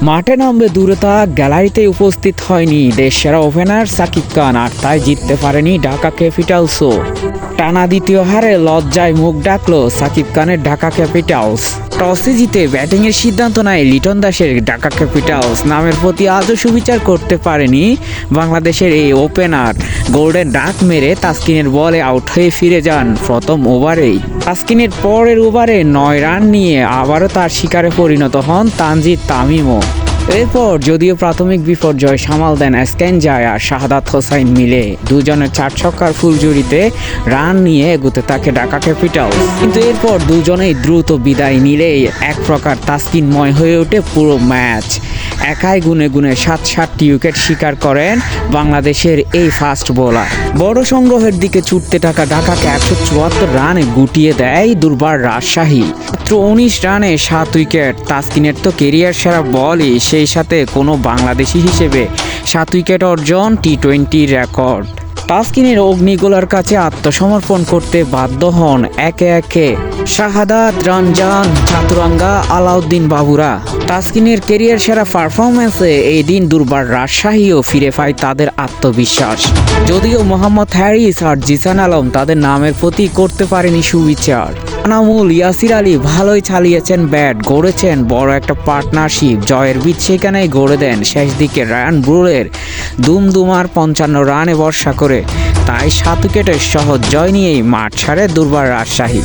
মাঠে নামবে দূরতা, গ্যালারিতে উপস্থিত হয়নি দেশসেরা ওপেনার সাকিব খান, আর তাই জিততে পারেনি ঢাকা ক্যাপিটালসও। টানা দ্বিতীয় হারে লজ্জায় মুখ ডাকলো সাকিব খানের ঢাকা ক্যাপিটালস। টসে জিতে ব্যাটিংয়ের সিদ্ধান্ত নেয় লিটন দাসের ঢাকা ক্যাপিটালস। নামের প্রতি আজও সুবিচার করতে পারেনি বাংলাদেশের এই ওপেনার। গোল্ডেন ডাক মেরে তাসকিনের বলে আউট হয়ে ফিরে যান প্রথম ওভারেই। তাসকিনের পরের ওভারে 9 রান নিয়ে আবারও তার শিকারে পরিণত হন তানজিদ তামিমও। এরপর যদিও প্রাথমিক বিপর্যয় সামাল দেন স্ক্যানজায় আর শাহাদাত হোসাইন মিলে। দুজনের 4 ছক্কার ফুলঝুরিতে রান নিয়ে এগোতে থাকে ঢাকা ক্যাপিটালস, কিন্তু এরপর দুজনেই দ্রুত বিদায় নিলেই এক প্রকার তাসকিনময় হয়ে ওঠে পুরো ম্যাচ। একাই গুনে গুনে 7-7টি উইকেট শিকার করেন বাংলাদেশের এই ফাস্ট বোলার। বড় সংগ্রহের দিকে ছুটতে থাকা ঢাকাকে 174 রানে গুটিয়ে দেয় দুর্বার রাজশাহী। মাত্র 19 রানে 7 উইকেট। তাসকিনের তো কেরিয়ার সেরা বলই, সেই সাথে কোনো বাংলাদেশি হিসেবে 7 উইকেট অর্জন টি-20 রেকর্ড। তাসকিনের অগ্নিগোলার কাছে আত্মসমর্পণ করতে বাধ্য হন একে একে শাহাদাত, রমজান, চাতুরাঙ্গা, আলাউদ্দিন বাবুরা। তাসকিনের কেরিয়ার সেরা পারফরম্যান্সে এই দিন দুর্বার রাজশাহীও ফিরে পায় তাদের আত্মবিশ্বাস। যদিও মোহাম্মদ হ্যারিস আর জিসান আলম তাদের নামের প্রতি করতে পারেনি সুবিচার। আনামুল, ইয়াসির আলী ভালোই চালিয়েছেন ব্যাট, গড়েছেন বড় একটা পার্টনারশিপ। জয়ের বীজ সেখানেই গড়ে দেন শেষ দিকে রায়ান ব্রুলের দুমদুমার 55 রানে ভরসা করে। তাই 7 উইকেটের সহজ জয় নিয়েই মাঠ ছাড়ে দুর্বার রাজশাহী।